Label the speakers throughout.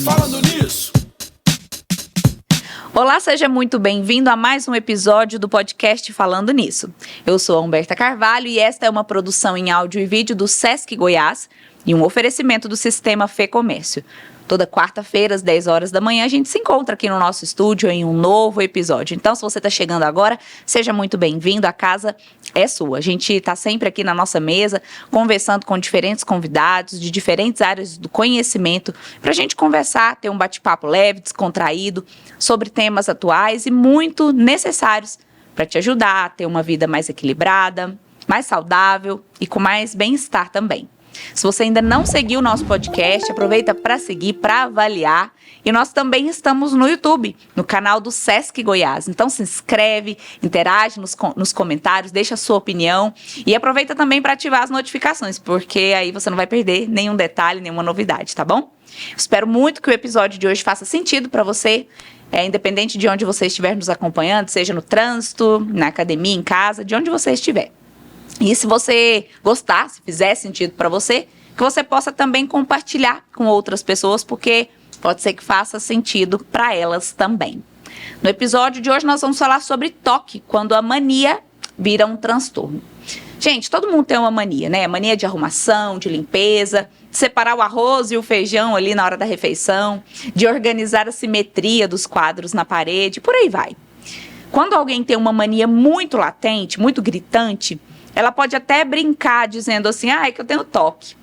Speaker 1: Falando nisso.
Speaker 2: Olá, seja muito bem-vindo a mais um episódio do podcast Falando Nisso. Eu sou a Humberta Carvalho e esta é uma produção em áudio e vídeo do Sesc Goiás e um oferecimento do Sistema Fê Comércio. Toda quarta-feira, às 10 horas da manhã, a gente se encontra aqui no nosso estúdio em um novo episódio. Então, se você está chegando agora, seja muito bem-vindo, a casa é sua. A gente está sempre aqui na nossa mesa, conversando com diferentes convidados de diferentes áreas do conhecimento, para a gente conversar, ter um bate-papo leve, descontraído, sobre temas atuais e muito necessários para te ajudar a ter uma vida mais equilibrada, mais saudável e com mais bem-estar também. Se você ainda não seguiu o nosso podcast, aproveita para seguir, para avaliar. E nós também estamos no YouTube, no canal do Sesc Goiás. Então se inscreve, interage nos comentários, deixa a sua opinião e aproveita também para ativar as notificações, porque aí você não vai perder nenhum detalhe, nenhuma novidade, tá bom? Espero muito que o episódio de hoje faça sentido para você, independente de onde você estiver nos acompanhando, seja no trânsito, na academia, em casa, de onde você estiver. E se você gostar, se fizer sentido para você, que você possa também compartilhar com outras pessoas, porque pode ser que faça sentido para elas também. No episódio de hoje nós vamos falar sobre toque, quando a mania vira um transtorno. Gente, todo mundo tem uma mania, né? Mania de arrumação, de limpeza, de separar o arroz e o feijão ali na hora da refeição, de organizar a simetria dos quadros na parede, por aí vai. Quando alguém tem uma mania muito latente, muito gritante, ela pode até brincar dizendo assim, é que eu tenho toque.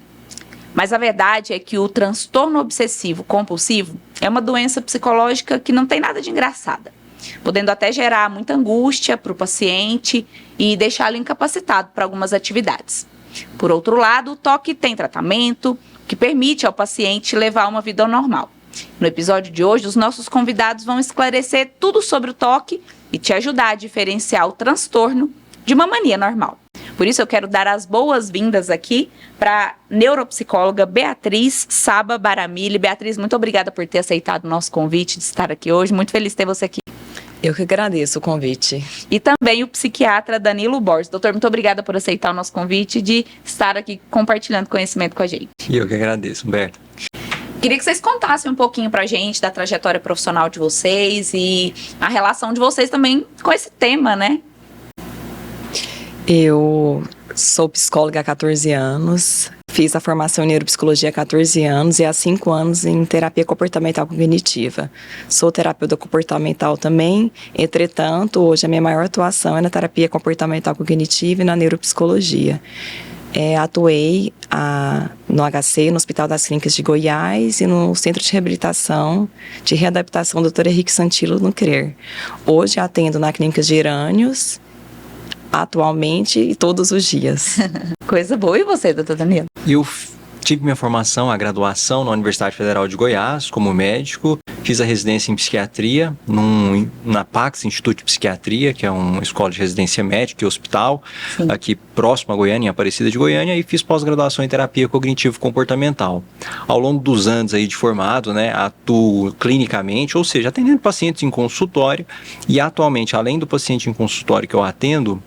Speaker 2: Mas a verdade é que o transtorno obsessivo compulsivo é uma doença psicológica que não tem nada de engraçada, podendo até gerar muita angústia para o paciente e deixá-lo incapacitado para algumas atividades. Por outro lado, o toque tem tratamento que permite ao paciente levar uma vida normal. No episódio de hoje, os nossos convidados vão esclarecer tudo sobre o toque e te ajudar a diferenciar o transtorno de uma mania normal. Por isso eu quero dar as boas-vindas aqui para a neuropsicóloga Beatriz Saba Baramili. Beatriz, muito obrigada por ter aceitado o nosso convite de estar aqui hoje. Muito feliz de ter você aqui.
Speaker 3: Eu que agradeço o convite.
Speaker 2: E também o psiquiatra Danilo Borges. Doutor, muito obrigada por aceitar o nosso convite de estar aqui compartilhando conhecimento com a gente.
Speaker 4: E eu que agradeço, Humberto.
Speaker 2: Queria que vocês contassem um pouquinho pra gente da trajetória profissional de vocês e a relação de vocês também com esse tema, né?
Speaker 3: Eu sou psicóloga há 14 anos, fiz a formação em neuropsicologia há 14 anos e há 5 anos em terapia comportamental cognitiva. Sou terapeuta comportamental também, entretanto, hoje a minha maior atuação é na terapia comportamental cognitiva e na neuropsicologia. Atuei no HC, no Hospital das Clínicas de Goiás e no Centro de Reabilitação de Readaptação Dr. Henrique Santilo no CRER. Hoje atendo na Clínica Gerânios, atualmente e todos os dias.
Speaker 2: Coisa boa. E você, doutor Danilo?
Speaker 4: Eu tive minha formação, a graduação na Universidade Federal de Goiás como médico. Fiz a residência em psiquiatria na Pax, Instituto de Psiquiatria, que é uma escola de residência médica e hospital, sim, aqui próximo a Goiânia, em Aparecida de Goiânia, e fiz pós-graduação em terapia cognitivo-comportamental. Ao longo dos anos aí de formado, né, atuo clinicamente, ou seja, atendendo pacientes em consultório, e atualmente, além do paciente em consultório que eu atendo,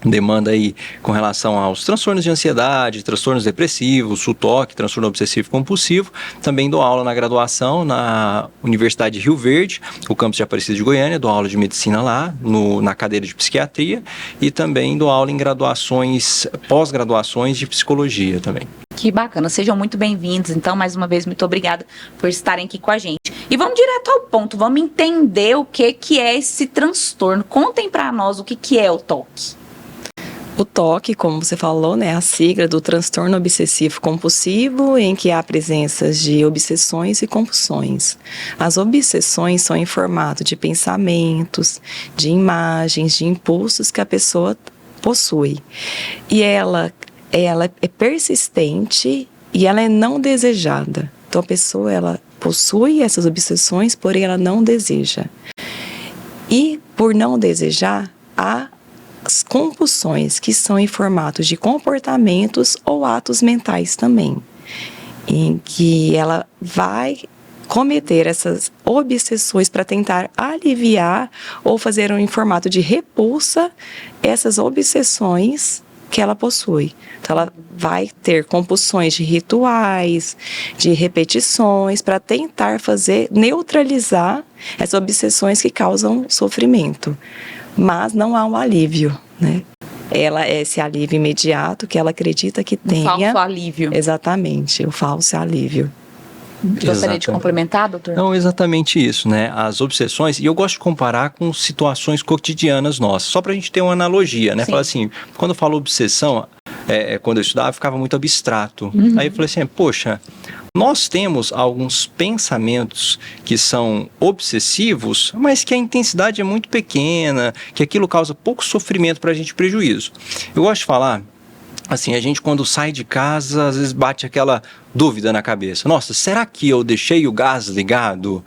Speaker 4: demanda aí com relação aos transtornos de ansiedade, transtornos depressivos, o toque, transtorno obsessivo compulsivo. Também dou aula na graduação na Universidade de Rio Verde, o campus de Aparecida de Goiânia, dou aula de medicina lá, na cadeira de psiquiatria, e também dou aula em graduações, pós-graduações de psicologia também.
Speaker 2: Que bacana, sejam muito bem-vindos. Então, mais uma vez, muito obrigada por estarem aqui com a gente. E vamos direto ao ponto, vamos entender o que é esse transtorno. Contem para nós o que é o toque.
Speaker 3: O toque, como você falou, né, é a sigla do transtorno obsessivo compulsivo, em que há presença de obsessões e compulsões. As obsessões são em formato de pensamentos, de imagens, de impulsos que a pessoa possui. E ela é persistente e ela é não desejada. Então a pessoa ela possui essas obsessões, porém ela não deseja. E por não desejar, há as compulsões, que são em formatos de comportamentos ou atos mentais também, em que ela vai cometer essas obsessões para tentar aliviar ou fazer em formato de repulsa essas obsessões que ela possui. Então, ela vai ter compulsões de rituais, de repetições, para tentar neutralizar essas obsessões que causam sofrimento. Mas não há um alívio, né? Ela é esse alívio imediato que ela acredita que tenha.
Speaker 2: Falso alívio.
Speaker 3: Exatamente, o falso alívio.
Speaker 2: Gostaria de complementar, doutor?
Speaker 4: Não, exatamente isso, né? As obsessões, e eu gosto de comparar com situações cotidianas nossas, só pra gente ter uma analogia, né?
Speaker 2: Sim.
Speaker 4: Falar assim, quando eu falo obsessão, quando eu estudava, ficava muito abstrato. Aí eu falei assim, poxa, nós temos alguns pensamentos que são obsessivos, mas que a intensidade é muito pequena, que aquilo causa pouco sofrimento pra gente, prejuízo. Eu gosto de falar, assim, a gente quando sai de casa, às vezes bate aquela dúvida na cabeça. Nossa, será que eu deixei o gás ligado?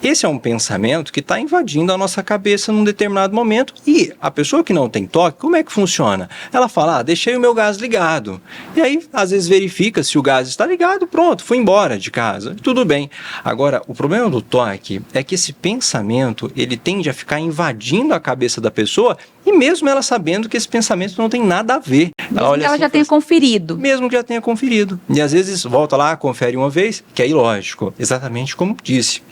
Speaker 4: Esse é um pensamento que está invadindo a nossa cabeça num determinado momento. E a pessoa que não tem toque, como é que funciona? Ela fala, deixei o meu gás ligado. E aí, às vezes, verifica se o gás está ligado, pronto, fui embora de casa. Tudo bem. Agora, o problema do toque é que esse pensamento, ele tende a ficar invadindo a cabeça da pessoa, e mesmo ela sabendo que esse pensamento não tem nada a ver.
Speaker 2: Mesmo que ela já tenha conferido.
Speaker 4: Mesmo que já tenha conferido. E às vezes volta lá, confere uma vez, que é ilógico. Exatamente como disse.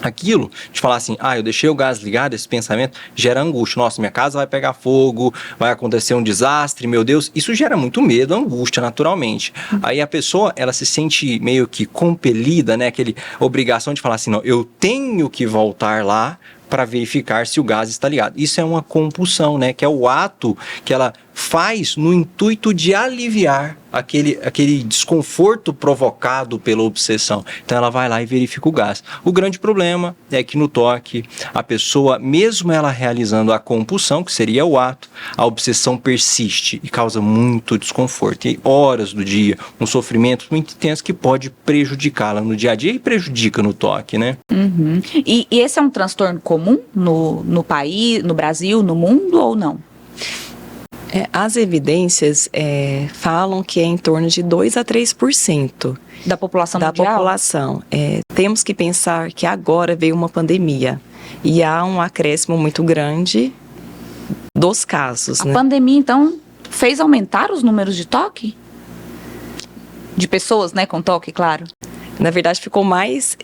Speaker 4: Aquilo de falar assim, eu deixei o gás ligado, esse pensamento gera angústia. Nossa, minha casa vai pegar fogo, vai acontecer um desastre, meu Deus. Isso gera muito medo, angústia, naturalmente. Aí a pessoa, ela se sente meio que compelida, né? Aquela obrigação de falar assim, não, eu tenho que voltar lá para verificar se o gás está ligado. Isso é uma compulsão, né? Que é o ato que ela faz no intuito de aliviar aquele desconforto provocado pela obsessão. Então ela vai lá e verifica o gás. O grande problema é que no toque, a pessoa, mesmo ela realizando a compulsão, que seria o ato, a obsessão persiste e causa muito desconforto. E horas do dia, um sofrimento muito intenso que pode prejudicá-la no dia a dia e prejudica no toque, né?
Speaker 2: Uhum. E esse é um transtorno comum no país, no Brasil, no mundo ou não?
Speaker 3: As evidências falam que é em torno de 2 a 3%
Speaker 2: da população
Speaker 3: da
Speaker 2: mundial?
Speaker 3: população. Temos que pensar que agora veio uma pandemia e há um acréscimo muito grande dos casos.
Speaker 2: A
Speaker 3: né?
Speaker 2: pandemia, então, fez aumentar os números de toque? De pessoas, né, com toque, claro.
Speaker 3: Na verdade, ficou mais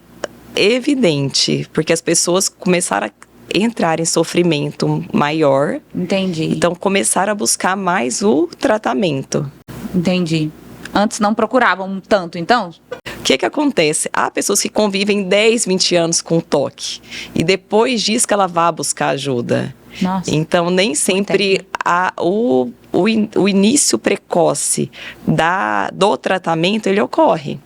Speaker 3: evidente, porque as pessoas começaram a entrar em sofrimento maior.
Speaker 2: Entendi.
Speaker 3: Então, começaram a buscar mais o tratamento.
Speaker 2: Entendi. Antes não procuravam tanto, então?
Speaker 3: O que acontece? Há pessoas que convivem 10, 20 anos com toque. E depois diz que ela vai buscar ajuda.
Speaker 2: Nossa.
Speaker 3: Então, nem sempre o início precoce do tratamento, ele ocorre.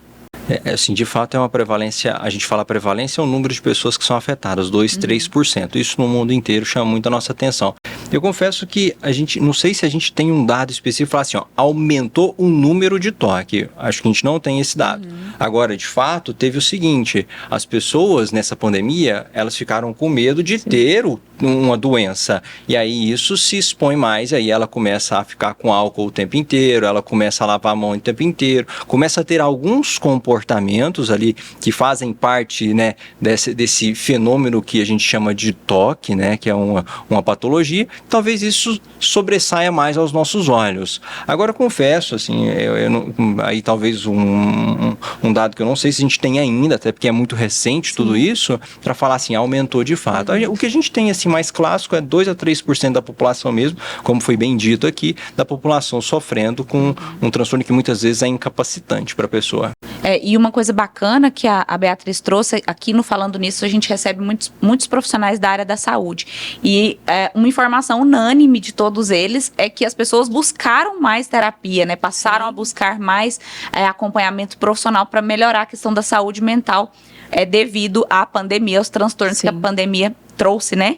Speaker 4: Assim, de fato é uma prevalência, a gente fala prevalência é o número de pessoas que são afetadas, 2, 3%. Isso no mundo inteiro chama muito a nossa atenção. Eu confesso que não sei se a gente tem um dado específico, falar assim, aumentou o número de toque. Acho que a gente não tem esse dado. Agora, de fato, teve o seguinte, as pessoas nessa pandemia, elas ficaram com medo de ter uma doença. E aí isso se expõe mais, aí ela começa a ficar com álcool o tempo inteiro, ela começa a lavar a mão o tempo inteiro, começa a ter alguns comportamentos ali que fazem parte, né, desse fenômeno que a gente chama de toque, né, que é uma patologia. Talvez isso sobressaia mais aos nossos olhos. Agora, confesso, assim, aí talvez um dado que eu não sei se a gente tem ainda, até porque é muito recente tudo isso, para falar assim, aumentou de fato. O que a gente tem assim mais clássico é 2 a 3% da população mesmo, como foi bem dito aqui, da população sofrendo com um transtorno que muitas vezes é incapacitante para a pessoa.
Speaker 2: E uma coisa bacana que a Beatriz trouxe aqui no Falando Nisso, a gente recebe muitos profissionais da área da saúde. E uma informação unânime de todos eles é que as pessoas buscaram mais terapia, né? Passaram a buscar mais acompanhamento profissional para melhorar a questão da saúde mental devido à pandemia, aos transtornos que a pandemia trouxe, né?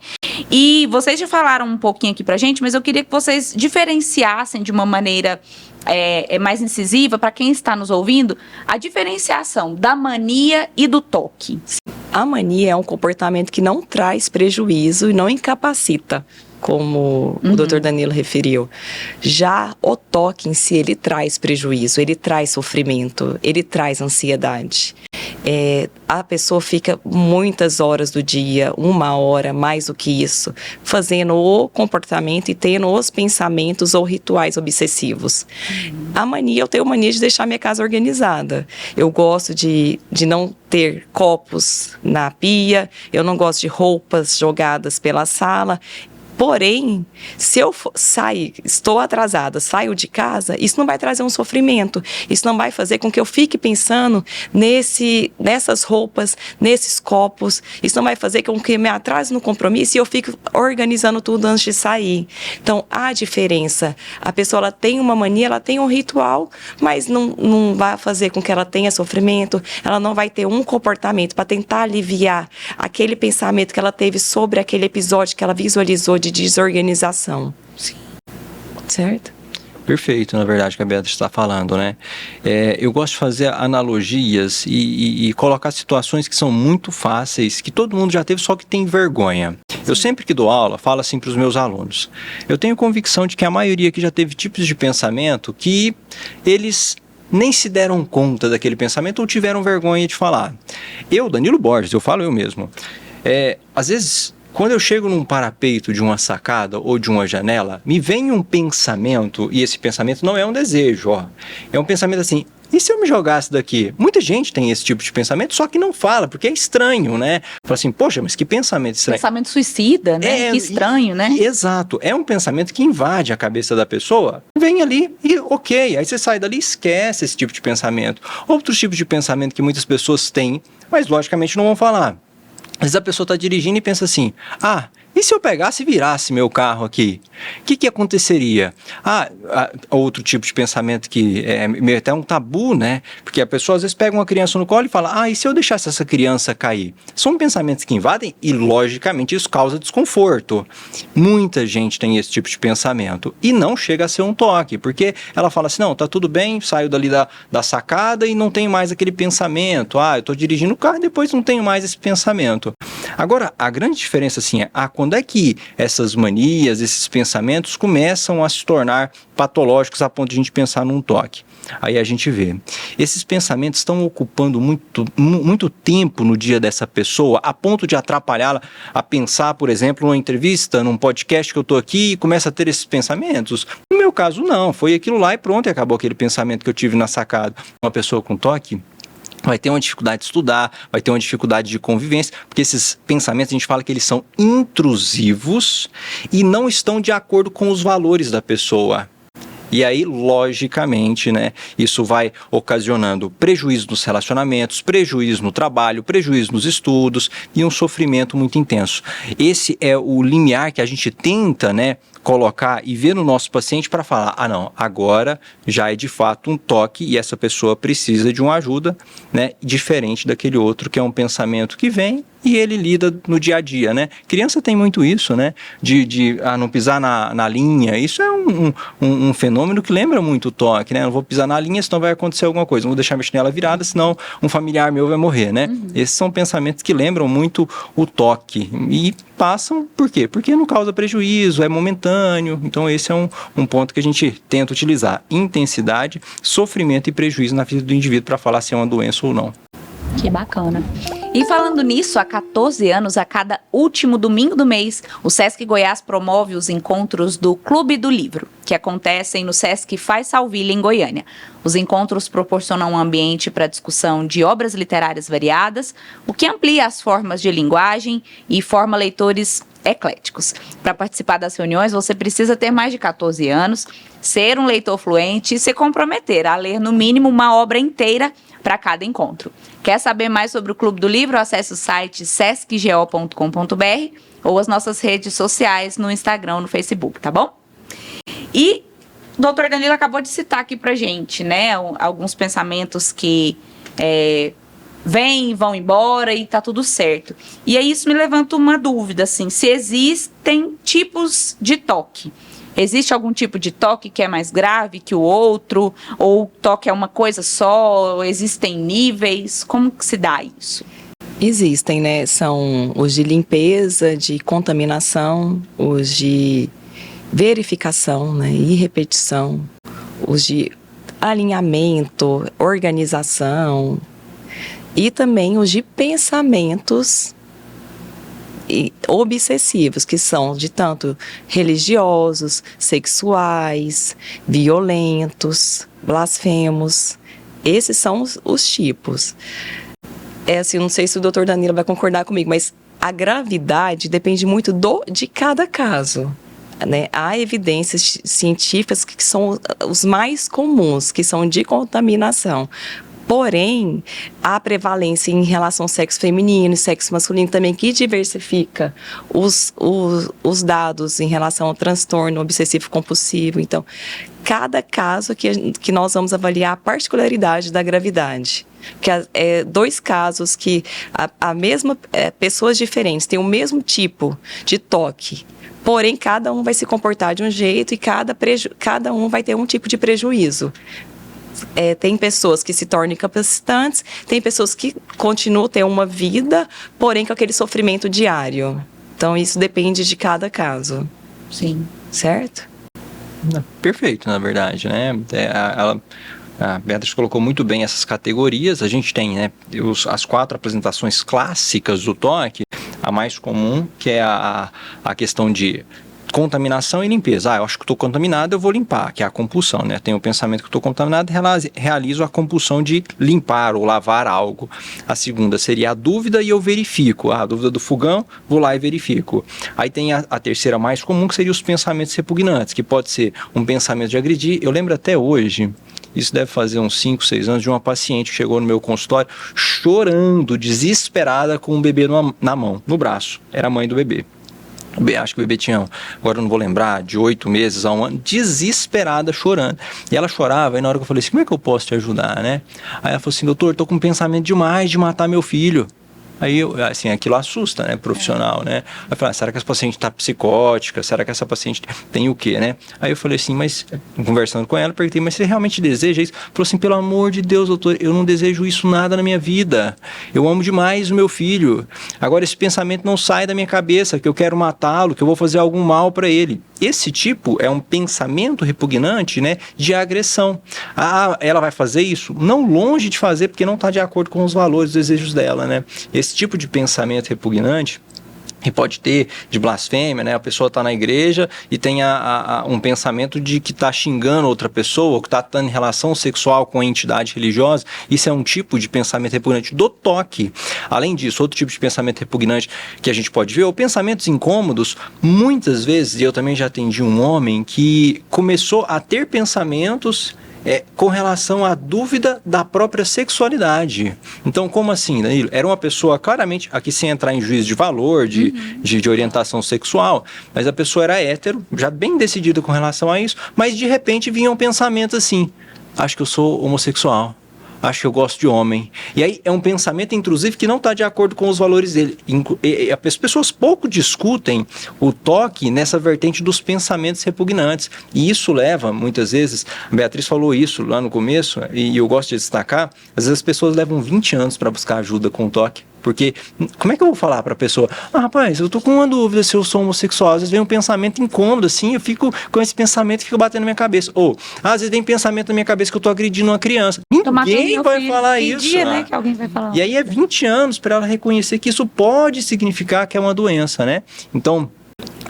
Speaker 2: E vocês já falaram um pouquinho aqui pra gente, mas eu queria que vocês diferenciassem de uma maneira mais incisiva, para quem está nos ouvindo, a diferenciação da mania e do toque.
Speaker 3: A mania é um comportamento que não traz prejuízo e não incapacita, como o Dr. Danilo referiu. Já o toque em si, ele traz prejuízo, ele traz sofrimento, ele traz ansiedade. A pessoa fica muitas horas do dia, 1 hora, mais do que isso, fazendo o comportamento e tendo os pensamentos ou rituais obsessivos. Eu tenho mania de deixar minha casa organizada. Eu gosto de não ter copos na pia, eu não gosto de roupas jogadas pela sala. Porém, se eu estou atrasada, saio de casa, isso não vai trazer um sofrimento. Isso não vai fazer com que eu fique pensando nessas roupas, nesses copos. Isso não vai fazer com que eu me atrase no compromisso e eu fique organizando tudo antes de sair. Então, há diferença. A pessoa ela tem uma mania, ela tem um ritual, mas não vai fazer com que ela tenha sofrimento. Ela não vai ter um comportamento para tentar aliviar aquele pensamento que ela teve sobre aquele episódio que ela visualizou de desorganização.
Speaker 4: Sim.
Speaker 3: Certo?
Speaker 4: Perfeito, na verdade, que a Beatriz está falando, né? Eu gosto de fazer analogias e colocar situações que são muito fáceis, que todo mundo já teve, só que tem vergonha. Eu sempre que dou aula, falo assim para os meus alunos. Eu tenho convicção de que a maioria que já teve tipos de pensamento que eles nem se deram conta daquele pensamento ou tiveram vergonha de falar. Eu, Danilo Borges, eu falo eu mesmo. Às vezes, quando eu chego num parapeito de uma sacada ou de uma janela, me vem um pensamento, e esse pensamento não é um desejo, ó. É um pensamento assim, e se eu me jogasse daqui? Muita gente tem esse tipo de pensamento, só que não fala, porque é estranho, né? Fala assim, poxa, mas que pensamento estranho.
Speaker 2: Pensamento suicida, né? Que estranho, né?
Speaker 4: Exato. É um pensamento que invade a cabeça da pessoa, vem ali e ok, aí você sai dali e esquece esse tipo de pensamento. Outros tipos de pensamento que muitas pessoas têm, mas logicamente não vão falar. Às vezes a pessoa está dirigindo e pensa assim, e se eu pegasse e virasse meu carro aqui? O que aconteceria? Outro tipo de pensamento que é meio até um tabu, né? Porque a pessoa às vezes pega uma criança no colo e fala, e se eu deixasse essa criança cair? São pensamentos que invadem e, logicamente, isso causa desconforto. Muita gente tem esse tipo de pensamento e não chega a ser um toque, porque ela fala assim, não, tá tudo bem, saio dali da sacada e não tenho mais aquele pensamento. Eu tô dirigindo o carro e depois não tenho mais esse pensamento. Agora, a grande diferença assim quando é que essas manias, esses pensamentos começam a se tornar patológicos a ponto de a gente pensar num toque? Aí a gente vê, esses pensamentos estão ocupando muito tempo no dia dessa pessoa, a ponto de atrapalhá-la a pensar, por exemplo, numa entrevista, num podcast que eu estou aqui e começa a ter esses pensamentos. No meu caso, não, foi aquilo lá e pronto, e acabou aquele pensamento que eu tive na sacada. Uma pessoa com toque vai ter uma dificuldade de estudar, vai ter uma dificuldade de convivência, porque esses pensamentos a gente fala que eles são intrusivos e não estão de acordo com os valores da pessoa. E aí, logicamente, né, isso vai ocasionando prejuízo nos relacionamentos, prejuízo no trabalho, prejuízo nos estudos e um sofrimento muito intenso. Esse é o limiar que a gente tenta, né, colocar e ver no nosso paciente para falar, não, agora já é de fato um toque e essa pessoa precisa de uma ajuda, né, diferente daquele outro que é um pensamento que vem e ele lida no dia a dia, né? Criança tem muito isso, né? De não pisar na linha. Isso é um fenômeno que lembra muito o toque, né? Não vou pisar na linha, senão vai acontecer alguma coisa. Não vou deixar minha chinela virada, senão um familiar meu vai morrer, né? Esses são pensamentos que lembram muito o toque. E passam, por quê? Porque não causa prejuízo, é momentâneo. Então esse é um ponto que a gente tenta utilizar. Intensidade, sofrimento e prejuízo na vida do indivíduo para falar se é uma doença ou não.
Speaker 2: Que bacana. E falando nisso, há 14 anos, a cada último domingo do mês, o Sesc Goiás promove os encontros do Clube do Livro, que acontecem no Sesc Faz Salville, em Goiânia. Os encontros proporcionam um ambiente para discussão de obras literárias variadas, o que amplia as formas de linguagem e forma leitores ecléticos. Para participar das reuniões, você precisa ter mais de 14 anos, ser um leitor fluente e se comprometer a ler no mínimo uma obra inteira para cada encontro. Quer saber mais sobre o Clube do Livro? Acesse o site sescgo.com.br ou as nossas redes sociais no Instagram, no Facebook, tá bom? E o doutor Danilo acabou de citar aqui pra gente, né, alguns pensamentos que vêm e vão embora e tá tudo certo. E aí isso me levanta uma dúvida, assim, se existem tipos de toque. Existe algum tipo de toque que é mais grave que o outro? Ou o toque é uma coisa só? Ou existem níveis? Como que se dá isso?
Speaker 3: Existem, né? São os de limpeza, de contaminação, os de verificação, né? E repetição, os de alinhamento, organização. E também os de pensamentos obsessivos, que são de tanto religiosos, sexuais, violentos, blasfemos. Esses são os tipos. Assim, não sei se o doutor Danilo vai concordar comigo, mas a gravidade depende muito de cada caso. Né? Há evidências científicas que são os mais comuns, que são de contaminação. Porém, há prevalência em relação ao sexo feminino e sexo masculino também, que diversifica os dados em relação ao transtorno obsessivo compulsivo. Então, cada caso que nós vamos avaliar a particularidade da gravidade. Porque dois casos que a mesma pessoas diferentes têm o mesmo tipo de toque, porém cada um vai se comportar de um jeito e cada um vai ter um tipo de prejuízo. Tem pessoas que se tornam incapacitantes, tem pessoas que continuam a ter uma vida, porém com aquele sofrimento diário. Então, isso depende de cada caso.
Speaker 2: Sim.
Speaker 3: Certo?
Speaker 4: Perfeito, na verdade, né? A Beatriz colocou muito bem essas categorias. A gente tem, né, as 4 apresentações clássicas do TOC. A mais comum, que é a questão de contaminação e limpeza. Eu acho que estou contaminado, eu vou limpar, que é a compulsão, né? Tenho o pensamento que estou contaminado, realizo a compulsão de limpar ou lavar algo. A segunda seria a dúvida e eu verifico. A dúvida do fogão, vou lá e verifico. Aí tem a terceira mais comum, que seria os pensamentos repugnantes, que pode ser um pensamento de agredir. Eu lembro até hoje, isso deve fazer uns 5, 6 anos, de uma paciente que chegou no meu consultório chorando, desesperada, com um bebê na mão, no braço. Era a mãe do bebê. Acho que o bebê tinha, agora eu não vou lembrar, de 8 meses a 1 ano, desesperada, chorando. E ela chorava, e na hora que eu falei assim, como é que eu posso te ajudar, né? Aí ela falou assim, doutor, tô com um pensamento demais de matar meu filho. Aí, assim, aquilo assusta, né, profissional, né? Aí eu falei, será que essa paciente tá psicótica? Será que essa paciente tem o quê, né? Aí eu falei assim, mas, conversando com ela, perguntei, mas você realmente deseja isso? Falou assim, pelo amor de Deus, doutor, eu não desejo isso nada na minha vida. Eu amo demais o meu filho. Agora, esse pensamento não sai da minha cabeça, que eu quero matá-lo, que eu vou fazer algum mal para ele. Esse tipo é um pensamento repugnante, né, de agressão. Ela vai fazer isso? Não, longe de fazer, porque não está de acordo com os valores, os desejos dela, né? Esse tipo de pensamento repugnante, que pode ter de blasfêmia, né? A pessoa está na igreja e tem um pensamento de que está xingando outra pessoa, ou que está tendo relação sexual com a entidade religiosa. Isso é um tipo de pensamento repugnante do toque. Além disso, outro tipo de pensamento repugnante que a gente pode ver, ou pensamentos incômodos. Muitas vezes, e eu também já atendi um homem que começou a ter pensamentos com relação à dúvida da própria sexualidade. Então, como assim, Danilo? Era uma pessoa, claramente, aqui sem entrar em juízo de valor, de orientação sexual, mas a pessoa era hétero, já bem decidida com relação a isso, mas de repente vinha um pensamento assim, acho que eu sou homossexual. Acho que eu gosto de homem. E aí é um pensamento intrusivo que não está de acordo com os valores dele. As pessoas pouco discutem o toque nessa vertente dos pensamentos repugnantes. E isso leva, muitas vezes, a Beatriz falou isso lá no começo, e eu gosto de destacar, às vezes as pessoas levam 20 anos para buscar ajuda com o toque. Porque, como é que eu vou falar pra pessoa? Rapaz, eu tô com uma dúvida se eu sou homossexual. Às vezes vem um pensamento incômodo, assim, eu fico com esse pensamento e fica batendo na minha cabeça. Ou, às vezes vem pensamento na minha cabeça que eu tô agredindo uma criança. Ninguém vai falar isso.
Speaker 2: Dia, né, que alguém vai falar.
Speaker 4: E aí é 20 anos para ela reconhecer que isso pode significar que é uma doença, né? Então,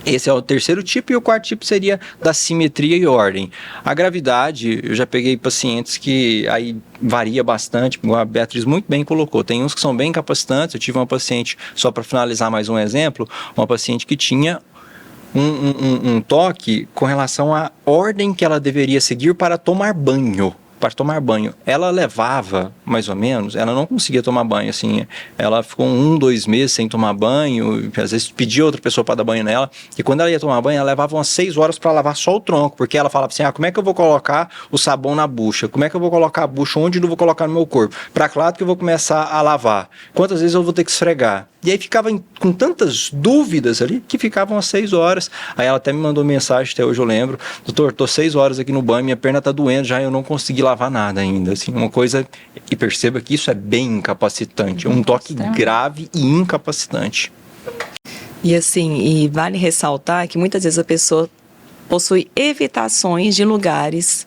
Speaker 4: esse é o terceiro tipo, e o quarto tipo seria da simetria e ordem. A gravidade, eu já peguei pacientes que aí varia bastante, como a Beatriz muito bem colocou. Tem uns que são bem capacitantes. Eu tive uma paciente, só para finalizar mais um exemplo, uma paciente que tinha um toque com relação à ordem que ela deveria seguir para tomar banho. Ela levava, mais ou menos, ela não conseguia tomar banho, assim, ela ficou 1, 2 meses sem tomar banho, às vezes pedia outra pessoa para dar banho nela, e quando ela ia tomar banho, ela levava umas 6 horas para lavar só o tronco, porque ela falava assim, como é que eu vou colocar o sabão na bucha? Como é que eu vou colocar a bucha? Onde eu vou colocar no meu corpo? Para que lado que eu vou começar a lavar? Quantas vezes eu vou ter que esfregar? E aí ficava com tantas dúvidas ali, que ficavam às 6 horas. Aí ela até me mandou mensagem, até hoje eu lembro, doutor, tô 6 horas aqui no banho, minha perna tá doendo já, eu não consegui lavar nada ainda, assim, uma coisa, e perceba que isso é bem incapacitante, um toque grave e incapacitante.
Speaker 3: E assim, e vale ressaltar que muitas vezes a pessoa possui evitações de lugares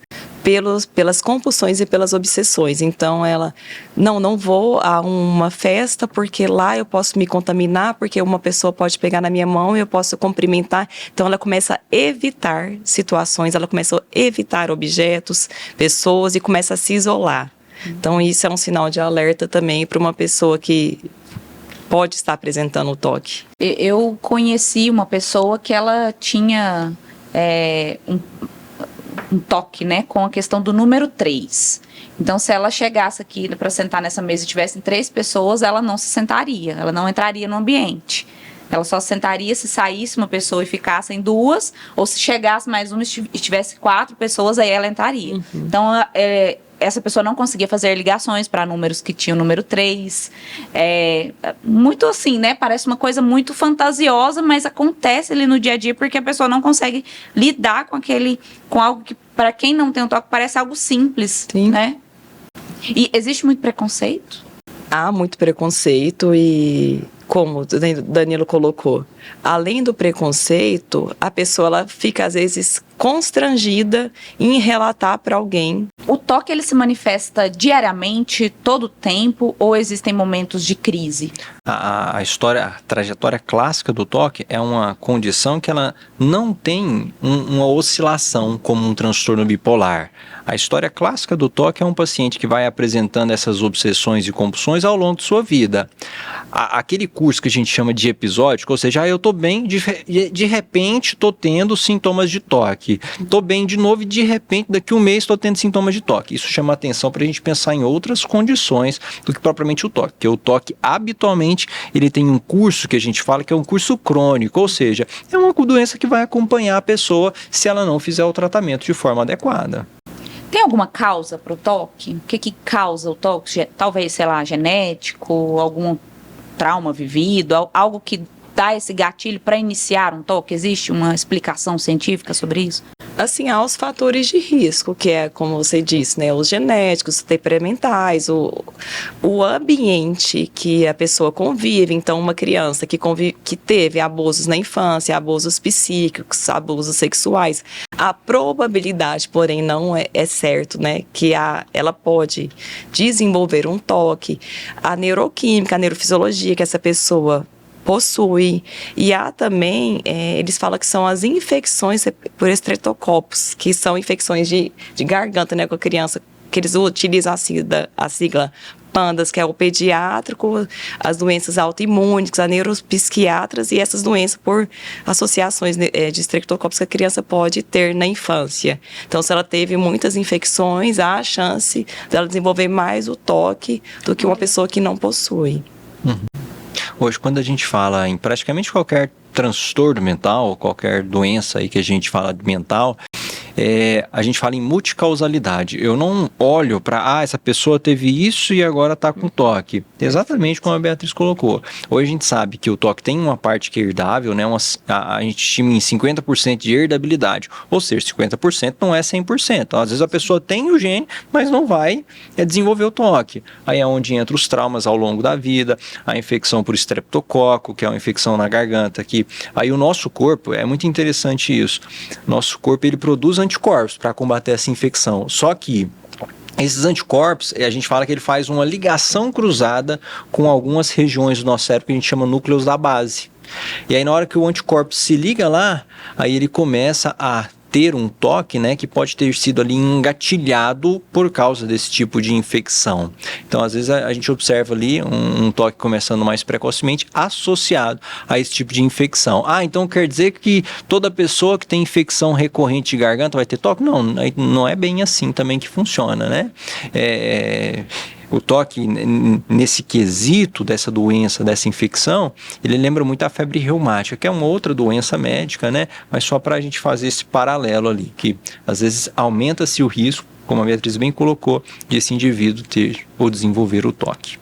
Speaker 3: pelas compulsões e pelas obsessões. Então, ela, não vou a uma festa porque lá eu posso me contaminar, porque uma pessoa pode pegar na minha mão e eu posso cumprimentar. Então, ela começa a evitar situações, ela começa a evitar objetos, pessoas e começa a se isolar. Então, isso é um sinal de alerta também para uma pessoa que pode estar apresentando o toque.
Speaker 2: Eu conheci uma pessoa que ela tinha um toque, né, com a questão do número 3. Então, se ela chegasse aqui para sentar nessa mesa e tivessem 3 pessoas, ela não se sentaria, ela não entraria no ambiente. Ela só se sentaria se saísse uma pessoa e ficassem 2, ou se chegasse mais uma e tivesse 4 pessoas, aí ela entraria. Então, essa pessoa não conseguia fazer ligações para números que tinham o número 3. Muito assim, né? Parece uma coisa muito fantasiosa, mas acontece ali no dia a dia porque a pessoa não consegue lidar com algo que, para quem não tem um toque, parece algo simples,
Speaker 3: Sim.
Speaker 2: Né? E existe muito preconceito?
Speaker 3: Há muito preconceito e, como o Danilo colocou, além do preconceito, a pessoa ela fica, às vezes, constrangida em relatar para alguém.
Speaker 2: O toque, ele se manifesta diariamente, todo o tempo, ou existem momentos de crise?
Speaker 4: A trajetória clássica do toque é uma condição que ela não tem uma oscilação como um transtorno bipolar. A história clássica do toque é um paciente que vai apresentando essas obsessões e compulsões ao longo de sua vida. Aquele curso que a gente chama de episódico, ou seja, eu estou bem, de repente estou tendo sintomas de toque. Estou bem de novo e de repente daqui a um mês estou tendo sintomas de toque. Isso chama atenção para a gente pensar em outras condições do que propriamente o toque. Porque o toque, habitualmente, ele tem um curso que a gente fala que é um curso crônico, ou seja, é uma doença que vai acompanhar a pessoa se ela não fizer o tratamento de forma adequada.
Speaker 2: Tem alguma causa para o toque? O que causa o toque? Talvez, sei lá, genético, algum trauma vivido, algo que dá esse gatilho para iniciar um toque? Existe uma explicação científica sobre isso?
Speaker 3: Assim, há os fatores de risco, que é, como você disse, né, os genéticos, os temperamentais, o ambiente que a pessoa convive. Então, uma criança que teve abusos na infância, abusos psíquicos, abusos sexuais, a probabilidade, porém, não é certo, né, que ela pode desenvolver um toque, a neuroquímica, a neurofisiologia que essa pessoa possui. E há também, eles falam que são as infecções por estreptococcus, que são infecções de garganta, né, com a criança, que eles utilizam a sigla PANDAS, que é o pediátrico, as doenças autoimunes, a neuropsiquiatras e essas doenças por associações de estreptococcus que a criança pode ter na infância. Então, se ela teve muitas infecções, há a chance dela desenvolver mais o toque do que uma pessoa que não possui.
Speaker 4: Hoje, quando a gente fala em praticamente qualquer transtorno mental, qualquer doença aí que a gente fala de mental, a gente fala em multicausalidade. Eu não olho para, essa pessoa teve isso e agora está com toque. Exatamente como a Beatriz colocou. Hoje a gente sabe que o toque tem uma parte que é herdável, né? A gente estima em 50% de herdabilidade. Ou seja, 50% não é 100%. Então, às vezes a pessoa tem o gene, mas não vai desenvolver o toque. Aí é onde entra os traumas ao longo da vida, a infecção por estreptococo, que é uma infecção na garganta. Aí o nosso corpo, é muito interessante isso. Nosso corpo, ele produz anticorpos para combater essa infecção. Só que esses anticorpos, a gente fala que ele faz uma ligação cruzada com algumas regiões do nosso cérebro que a gente chama núcleos da base. E aí na hora que o anticorpo se liga lá, aí ele começa a ter um toque, né, que pode ter sido ali engatilhado por causa desse tipo de infecção. Então, às vezes, a gente observa ali um toque começando mais precocemente associado a esse tipo de infecção. Então quer dizer que toda pessoa que tem infecção recorrente de garganta vai ter toque? Não, não é bem assim também que funciona, né? O toque, nesse quesito dessa doença, dessa infecção, ele lembra muito a febre reumática, que é uma outra doença médica, né? Mas só para a gente fazer esse paralelo ali, que às vezes aumenta-se o risco, como a Beatriz bem colocou, de esse indivíduo ter ou desenvolver o toque.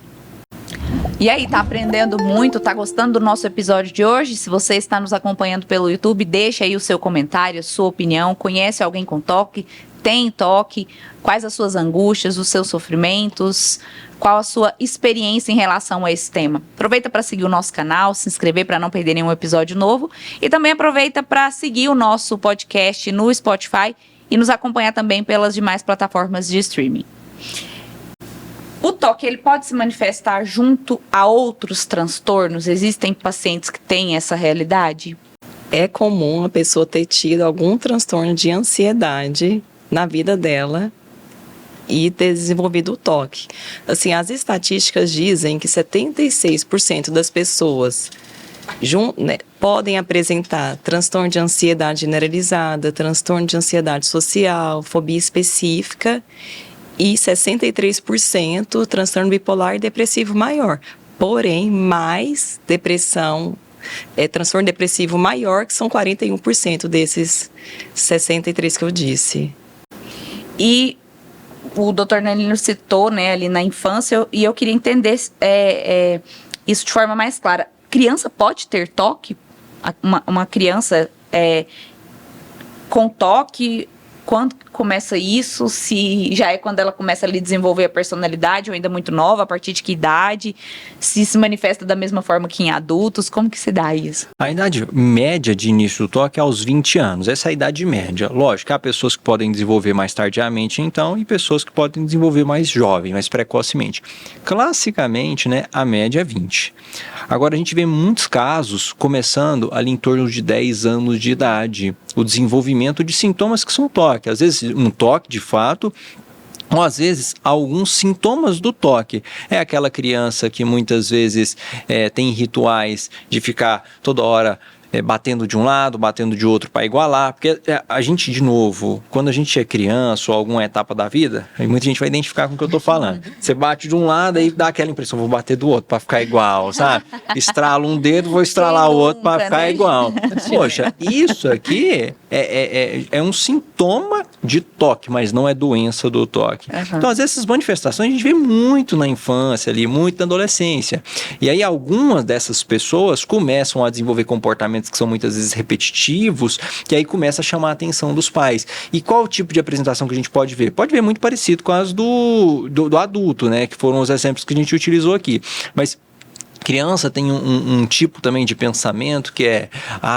Speaker 2: E aí, tá aprendendo muito? Tá gostando do nosso episódio de hoje? Se você está nos acompanhando pelo YouTube, deixa aí o seu comentário, a sua opinião. Conhece alguém com toque? Tem toque? Quais as suas angústias, os seus sofrimentos? Qual a sua experiência em relação a esse tema? Aproveita para seguir o nosso canal, se inscrever para não perder nenhum episódio novo. E também aproveita para seguir o nosso podcast no Spotify e nos acompanhar também pelas demais plataformas de streaming. O toque, ele pode se manifestar junto a outros transtornos? Existem pacientes que têm essa realidade?
Speaker 3: É comum a pessoa ter tido algum transtorno de ansiedade na vida dela e ter desenvolvido o toque. Assim, as estatísticas dizem que 76% das pessoas podem apresentar transtorno de ansiedade generalizada, transtorno de ansiedade social, fobia específica e 63% transtorno bipolar e depressivo maior. Porém, mais depressão, transtorno depressivo maior, que são 41% desses 63% que eu disse.
Speaker 2: E o Dr. Nelino citou, né, ali na infância, e eu queria entender isso de forma mais clara. Criança pode ter toque? Uma criança com toque, quando começa isso? Se já é quando ela começa a desenvolver a personalidade, ou ainda muito nova, a partir de que idade? Se manifesta da mesma forma que em adultos? Como que se dá isso?
Speaker 4: A idade média de início do toque é aos 20 anos. Essa é a idade média. Lógico, há pessoas que podem desenvolver mais tardiamente, então, e pessoas que podem desenvolver mais jovem, mais precocemente. Classicamente, né, a média é 20. Agora, a gente vê muitos casos começando ali em torno de 10 anos de idade. O desenvolvimento de sintomas que são toque. Às vezes, um toque de fato, ou às vezes alguns sintomas do toque. É aquela criança que muitas vezes tem rituais de ficar toda hora batendo de um lado, batendo de outro para igualar, porque a gente, de novo, quando a gente é criança ou alguma etapa da vida, aí muita gente vai identificar com o que eu tô falando. Você bate de um lado e dá aquela impressão, vou bater do outro para ficar igual, sabe? Estralo um dedo, vou estralar o outro para ficar igual. Poxa, isso aqui é um sintoma de toque, mas não é doença do toque. Uhum. Então, às vezes, essas manifestações a gente vê muito na infância ali, muito na adolescência. E aí, algumas dessas pessoas começam a desenvolver comportamentos que são muitas vezes repetitivos, que aí começa a chamar a atenção dos pais. E qual o tipo de apresentação que a gente pode ver? Pode ver muito parecido com as do adulto, né? Que foram os exemplos que a gente utilizou aqui. Mas criança tem um tipo também de pensamento que é: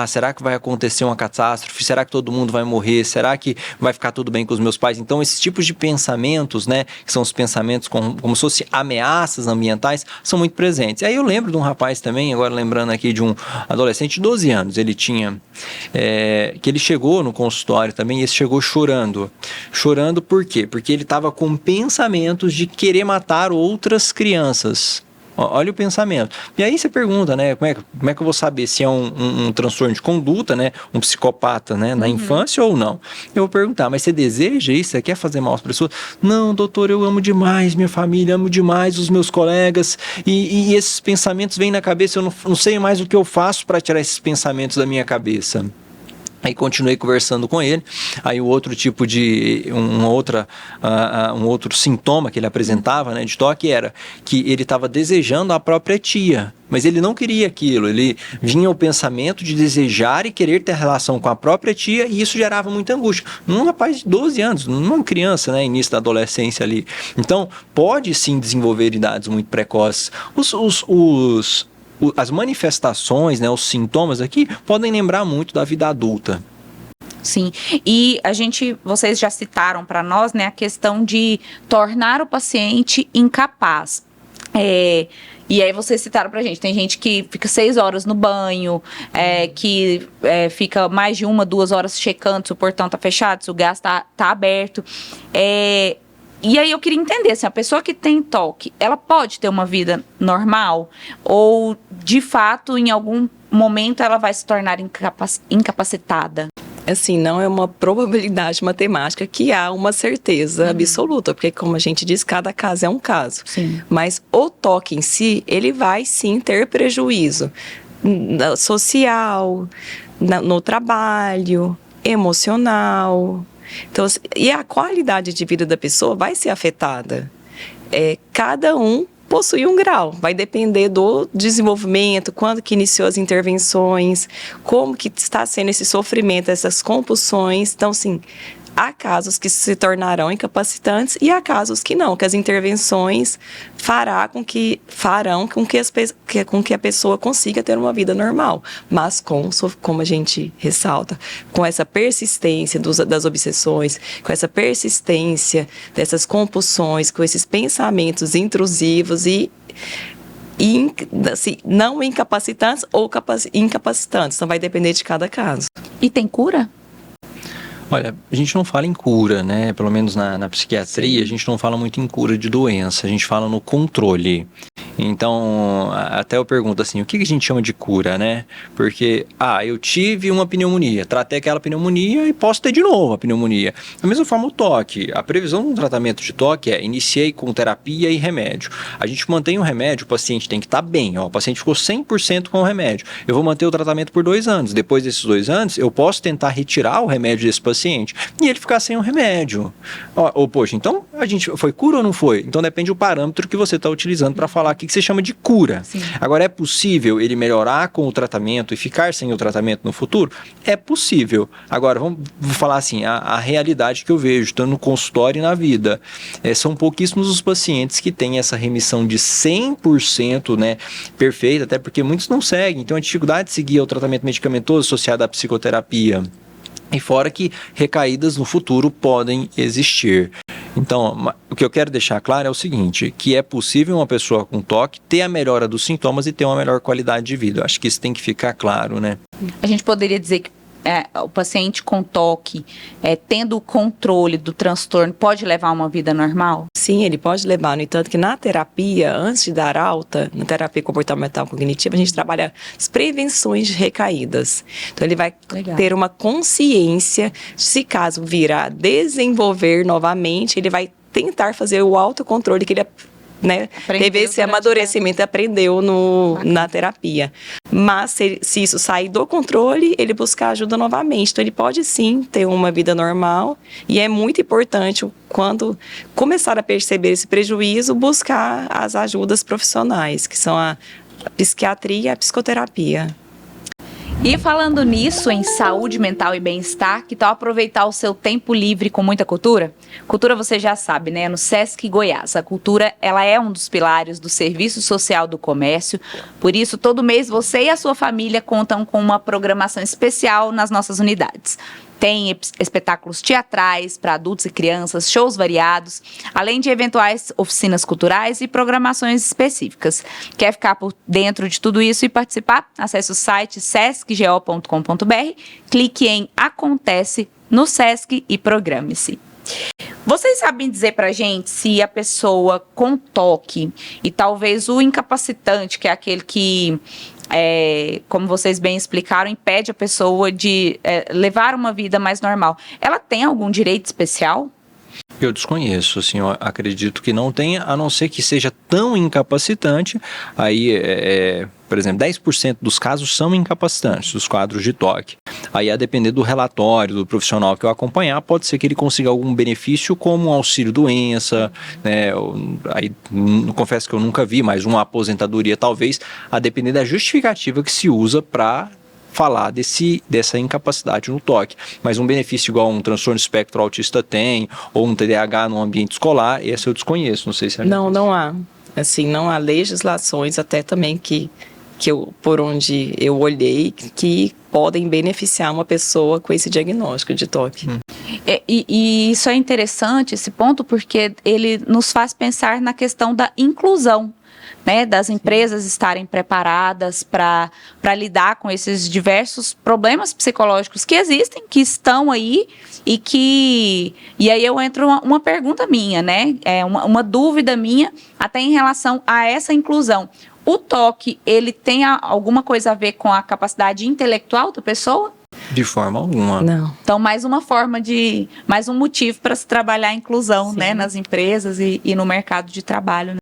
Speaker 4: será que vai acontecer uma catástrofe? Será que todo mundo vai morrer? Será que vai ficar tudo bem com os meus pais? Então, esses tipos de pensamentos, né, que são os pensamentos como se fossem ameaças ambientais, são muito presentes. E aí eu lembro de um rapaz também, agora lembrando aqui de um adolescente de 12 anos, ele tinha, que ele chegou no consultório também, e ele chegou chorando. Chorando por quê? Porque ele estava com pensamentos de querer matar outras crianças. Olha o pensamento. E aí você pergunta, né, como é que eu vou saber se é um transtorno de conduta, né, um psicopata, né, na infância ou não? Eu vou perguntar, mas você deseja isso? Você quer fazer mal às pessoas? Não, doutor, eu amo demais minha família, amo demais os meus colegas, e esses pensamentos vêm na cabeça, eu não sei mais o que eu faço para tirar esses pensamentos da minha cabeça. Aí continuei conversando com ele. Aí o outro tipo de um outro sintoma que ele apresentava, né, de toque, era que ele estava desejando a própria tia, mas ele não queria aquilo. Ele vinha o pensamento de desejar e querer ter relação com a própria tia, e isso gerava muita angústia num rapaz de 12 anos, numa criança, né, início da adolescência ali. Então pode sim desenvolver idades muito precoces. As manifestações, né, os sintomas aqui podem lembrar muito da vida adulta.
Speaker 2: Sim, e vocês já citaram para nós, né, a questão de tornar o paciente incapaz. E aí vocês citaram pra gente, tem gente que fica 6 horas no banho, que fica mais de 1, 2 horas checando se o portão tá fechado, se o gás tá aberto. E aí eu queria entender, assim, a pessoa que tem toque, ela pode ter uma vida normal? Ou, de fato, em algum momento ela vai se tornar incapacitada?
Speaker 3: Assim, não é uma probabilidade matemática que há uma certeza absoluta, porque, como a gente diz, cada caso é um caso.
Speaker 2: Sim.
Speaker 3: Mas o toque em si, ele vai sim ter prejuízo social, no trabalho, emocional. Então, e a qualidade de vida da pessoa vai ser afetada. Cada um possui um grau, vai depender do desenvolvimento, quando que iniciou as intervenções, como que está sendo esse sofrimento, essas compulsões. Então, assim, há casos que se tornarão incapacitantes e há casos que não, que as intervenções farão com que a pessoa consiga ter uma vida normal, mas como a gente ressalta, com essa persistência das obsessões, com essa persistência dessas compulsões, com esses pensamentos intrusivos e assim, não incapacitantes ou incapacitantes, então vai depender de cada caso.
Speaker 2: E tem cura?
Speaker 4: Olha, a gente não fala em cura, né? Pelo menos na psiquiatria, a gente não fala muito em cura de doença, a gente fala no controle. Então, até eu pergunto assim, o que a gente chama de cura, né? Porque, eu tive uma pneumonia, tratei aquela pneumonia e posso ter de novo a pneumonia. Da mesma forma o toque, a previsão do tratamento de toque é, iniciei com terapia e remédio. A gente mantém o remédio, o paciente tem que estar bem, o paciente ficou 100% com o remédio. Eu vou manter o tratamento por 2 anos, depois desses 2 anos, eu posso tentar retirar o remédio desse paciente e ele ficar sem o remédio. Poxa, então a gente foi cura ou não foi? Então depende do parâmetro que você está utilizando para falar aqui que você chama de cura.
Speaker 2: Sim.
Speaker 4: Agora, é possível ele melhorar com o tratamento e ficar sem o tratamento no futuro? É possível. Agora, vou falar assim, a realidade que eu vejo, tanto no consultório e na vida, são pouquíssimos os pacientes que têm essa remissão de 100%, né, perfeita, até porque muitos não seguem, então a dificuldade de seguir o tratamento medicamentoso associado à psicoterapia. E fora que recaídas no futuro podem existir. Então, o que eu quero deixar claro é o seguinte, que é possível uma pessoa com toque ter a melhora dos sintomas e ter uma melhor qualidade de vida. Eu acho que isso tem que ficar claro, né?
Speaker 2: A gente poderia dizer que o paciente com toque, tendo o controle do transtorno, pode levar uma vida normal?
Speaker 3: Sim, ele pode levar. No entanto, que na terapia, antes de dar alta, na terapia comportamental cognitiva, a gente trabalha as prevenções de recaídas. Então, ele vai ter uma consciência, se caso vir a desenvolver novamente, ele vai tentar fazer o autocontrole que ele teve esse amadurecimento, aprendeu na terapia. Mas se isso sair do controle, ele buscar ajuda novamente. Então, ele pode sim ter uma vida normal e é muito importante, quando começar a perceber esse prejuízo, buscar as ajudas profissionais, que são a psiquiatria e a psicoterapia.
Speaker 2: E falando nisso, em saúde mental e bem-estar, que tal aproveitar o seu tempo livre com muita cultura? Cultura você já sabe, né? No Sesc Goiás. A cultura, ela é um dos pilares do Serviço Social do Comércio. Por isso, todo mês você e a sua família contam com uma programação especial nas nossas unidades. Tem espetáculos teatrais para adultos e crianças, shows variados, além de eventuais oficinas culturais e programações específicas. Quer ficar por dentro de tudo isso e participar? Acesse o site sescgo.com.br, clique em Acontece no Sesc e programe-se. Vocês sabem dizer pra gente se a pessoa com toque e talvez o incapacitante, que é aquele que, como vocês bem explicaram, impede a pessoa de levar uma vida mais normal, ela tem algum direito especial?
Speaker 4: Eu desconheço, assim, eu acredito que não tenha, a não ser que seja tão incapacitante, aí, por exemplo, 10% dos casos são incapacitantes, os quadros de toque. Aí, a depender do relatório, do profissional que eu acompanhar, pode ser que ele consiga algum benefício, como um auxílio-doença, né, aí, confesso que eu nunca vi, mas uma aposentadoria talvez, a depender da justificativa que se usa para falar dessa incapacidade no toque, mas um benefício igual um transtorno espectro autista tem, ou um TDAH no ambiente escolar, esse eu desconheço, não sei se é...
Speaker 3: Não há. Assim, não há legislações, até também por onde eu olhei, que podem beneficiar uma pessoa com esse diagnóstico de toque.
Speaker 2: E isso é interessante, esse ponto, porque ele nos faz pensar na questão da inclusão, né, das empresas estarem preparadas para lidar com esses diversos problemas psicológicos que existem, que estão aí e aí eu entro uma pergunta minha, né, uma dúvida minha até em relação a essa inclusão. O toque, ele tem alguma coisa a ver com a capacidade intelectual da pessoa?
Speaker 4: De forma alguma.
Speaker 3: Não.
Speaker 2: Então, mais um motivo para se trabalhar a inclusão, né, nas empresas e no mercado de trabalho, né?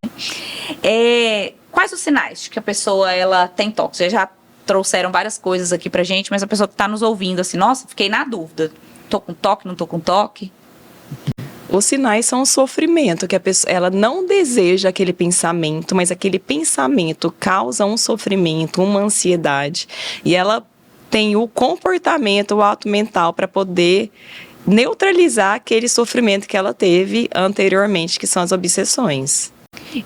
Speaker 2: Quais os sinais de que a pessoa ela tem toque? Vocês já trouxeram várias coisas aqui pra gente, mas a pessoa que está nos ouvindo, assim, nossa, fiquei na dúvida. Tô com toque, não tô com toque?
Speaker 3: Os sinais são o sofrimento, que a pessoa, ela não deseja aquele pensamento, mas aquele pensamento causa um sofrimento, uma ansiedade, e ela tem o comportamento, o ato mental para poder neutralizar aquele sofrimento que ela teve anteriormente, que são as obsessões.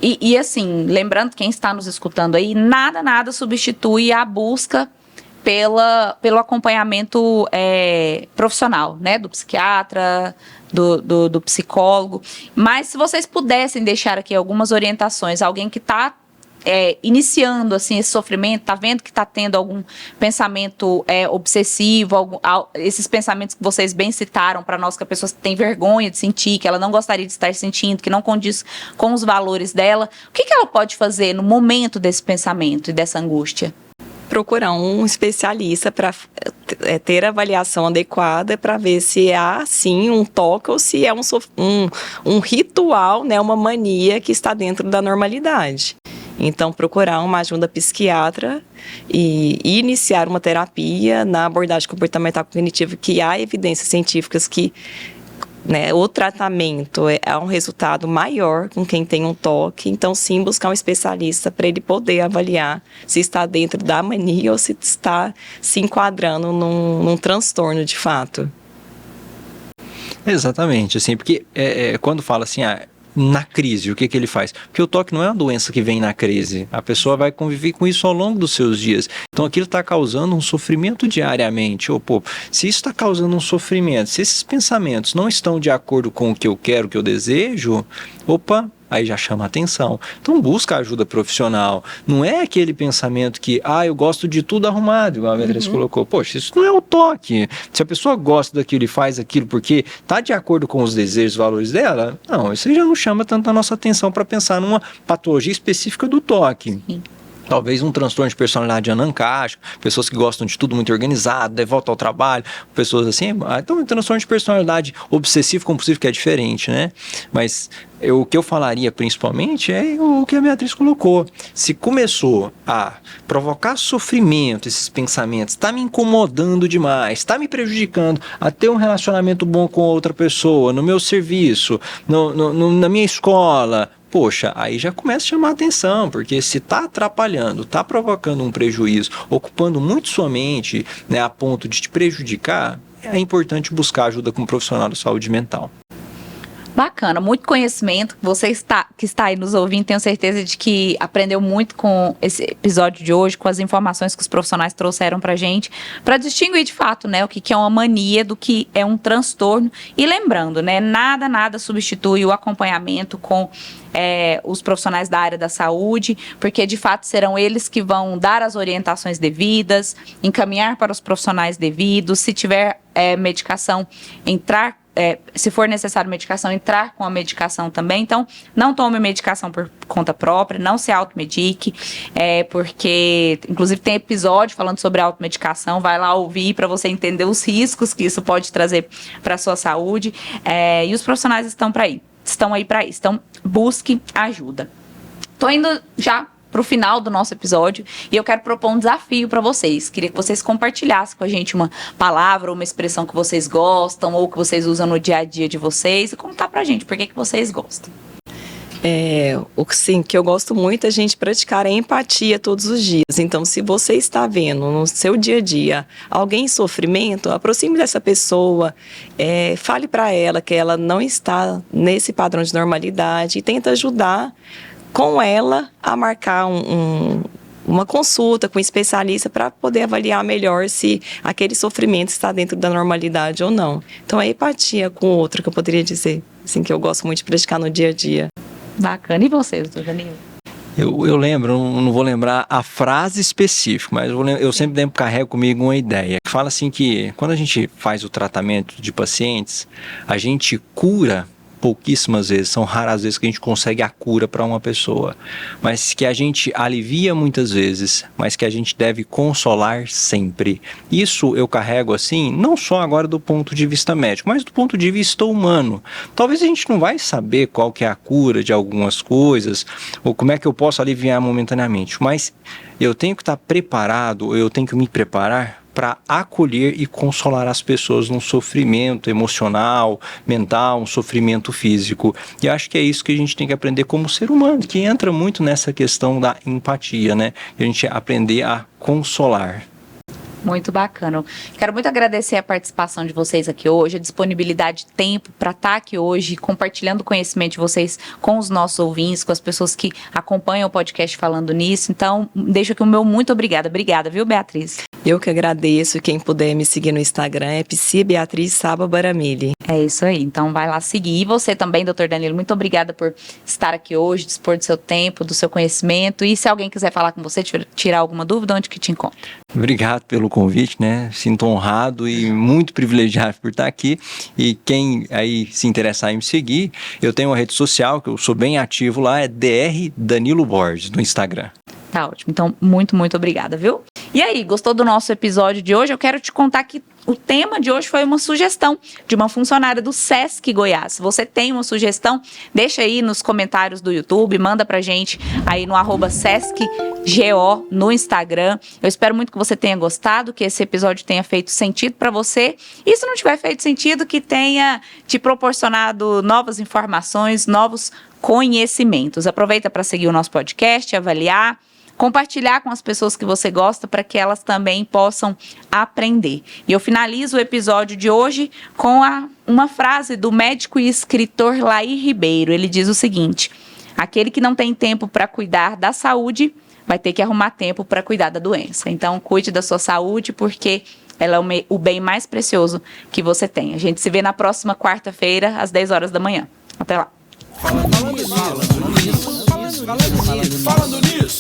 Speaker 2: E assim, lembrando quem está nos escutando aí, nada substitui a busca pelo acompanhamento profissional, né? Do psiquiatra, do psicólogo. Mas se vocês pudessem deixar aqui algumas orientações, alguém que está iniciando assim, esse sofrimento, está vendo que está tendo algum pensamento obsessivo, esses pensamentos que vocês bem citaram para nós, que a pessoa tem vergonha de sentir, que ela não gostaria de estar sentindo, que não condiz com os valores dela, o que ela pode fazer no momento desse pensamento e dessa angústia?
Speaker 3: Procurar um especialista para ter a avaliação adequada para ver se há, sim, um toque ou se é um ritual, né, uma mania que está dentro da normalidade. Então, procurar uma ajuda psiquiatra e iniciar uma terapia na abordagem comportamental cognitiva, que há evidências científicas que, né, o tratamento é um resultado maior com quem tem um toque. Então, sim, buscar um especialista para ele poder avaliar se está dentro da mania ou se está se enquadrando num transtorno de fato.
Speaker 4: Exatamente, assim, porque quando fala assim, na crise, o que ele faz? Porque o toque não é uma doença que vem na crise. A pessoa vai conviver com isso ao longo dos seus dias. Então aquilo está causando um sofrimento diariamente. Se isso está causando um sofrimento, se esses pensamentos não estão de acordo com o que eu quero, o que eu desejo, aí já chama atenção. Então busca ajuda profissional. Não é aquele pensamento que, eu gosto de tudo arrumado, igual a Beatriz colocou. Poxa, isso não é o toque. Se a pessoa gosta daquilo e faz aquilo porque está de acordo com os desejos e valores dela, não, isso já não chama tanto a nossa atenção para pensar numa patologia específica do toque. Sim. Talvez um transtorno de personalidade anancástico, pessoas que gostam de tudo muito organizado, de volta ao trabalho, pessoas assim. Então, um transtorno de personalidade obsessivo-compulsivo, que é diferente, né? Mas o que eu falaria principalmente é o que a Beatriz colocou. Se começou a provocar sofrimento, esses pensamentos, está me incomodando demais, está me prejudicando a ter um relacionamento bom com outra pessoa, no meu serviço, na minha escola, aí já começa a chamar a atenção, porque se está atrapalhando, está provocando um prejuízo, ocupando muito sua mente, né, a ponto de te prejudicar, é importante buscar ajuda com um profissional de saúde mental.
Speaker 2: Bacana, muito conhecimento. Você que está aí nos ouvindo, tenho certeza de que aprendeu muito com esse episódio de hoje, com as informações que os profissionais trouxeram pra gente, para distinguir de fato, né, o que é uma mania do que é um transtorno. E lembrando, né, nada substitui o acompanhamento com os profissionais da área da saúde, porque de fato serão eles que vão dar as orientações devidas, encaminhar para os profissionais devidos, se tiver medicação, se for necessário medicação, entrar com a medicação também. Então, não tome medicação por conta própria, não se automedique, porque, inclusive, tem episódio falando sobre automedicação, vai lá ouvir para você entender os riscos que isso pode trazer para a sua saúde. E os profissionais estão aí para isso. Então, busque ajuda. Estou indo já para o final do nosso episódio e eu quero propor um desafio para vocês. Queria que vocês compartilhassem com a gente uma palavra ou uma expressão que vocês gostam ou que vocês usam no dia a dia de vocês e contar pra gente por que vocês gostam.
Speaker 3: Que eu gosto muito é a gente praticar a empatia todos os dias. Então, se você está vendo no seu dia a dia alguém em sofrimento, aproxime dessa pessoa, fale para ela que ela não está nesse padrão de normalidade e tenta ajudar com ela a marcar uma consulta com um especialista para poder avaliar melhor se aquele sofrimento está dentro da normalidade ou não. Então, a empatia com o outro, que eu poderia dizer, assim, que eu gosto muito de praticar no dia a dia.
Speaker 2: Bacana. E você, doutor Danilo?
Speaker 4: Eu lembro, não vou lembrar a frase específica, mas eu sempre carrego comigo uma ideia. Fala assim que quando a gente faz o tratamento de pacientes, a gente cura pouquíssimas vezes, são raras as vezes que a gente consegue a cura para uma pessoa, mas que a gente alivia muitas vezes, mas que a gente deve consolar sempre. Isso eu carrego assim, não só agora do ponto de vista médico, mas do ponto de vista humano. Talvez a gente não vai saber qual que é a cura de algumas coisas, ou como é que eu posso aliviar momentaneamente, mas eu tenho que estar preparado, eu tenho que me preparar para acolher e consolar as pessoas num sofrimento emocional, mental, um sofrimento físico. E acho que é isso que a gente tem que aprender como ser humano, que entra muito nessa questão da empatia, né? A gente aprender a consolar.
Speaker 2: Muito bacana. Quero muito agradecer a participação de vocês aqui hoje, a disponibilidade de tempo para estar aqui hoje, compartilhando o conhecimento de vocês com os nossos ouvintes, com as pessoas que acompanham o podcast Falando Nisso. Então, deixo aqui o meu muito obrigada. Obrigada, viu, Beatriz?
Speaker 3: Eu que agradeço. Quem puder me seguir no Instagram é Psi Beatriz Saba Baramili.
Speaker 2: É isso aí, então vai lá seguir. E você também, doutor Danilo, muito obrigada por estar aqui hoje, dispor do seu tempo, do seu conhecimento. E se alguém quiser falar com você, tirar alguma dúvida, onde que te encontra?
Speaker 4: Obrigado pelo convite, né? Sinto honrado e muito privilegiado por estar aqui. E quem aí se interessar em me seguir, eu tenho uma rede social que eu sou bem ativo lá, é Dr. Danilo Borges, no Instagram.
Speaker 2: Tá ótimo. Então, muito, muito obrigada, viu? E aí, gostou do nosso episódio de hoje? Eu quero te contar que o tema de hoje foi uma sugestão de uma funcionária do Sesc Goiás. Se você tem uma sugestão, deixa aí nos comentários do YouTube, manda pra gente aí no @SescGO no Instagram. Eu espero muito que você tenha gostado, que esse episódio tenha feito sentido pra você. E se não tiver feito sentido, que tenha te proporcionado novas informações, novos conhecimentos. Aproveita para seguir o nosso podcast, avaliar, compartilhar com as pessoas que você gosta para que elas também possam aprender. E eu finalizo o episódio de hoje com uma frase do médico e escritor Laí Ribeiro. Ele diz o seguinte: aquele que não tem tempo para cuidar da saúde vai ter que arrumar tempo para cuidar da doença. Então, cuide da sua saúde, porque ela é o bem mais precioso que você tem. A gente se vê na próxima quarta-feira, às 10 horas da manhã. Até lá.
Speaker 1: Falando nisso.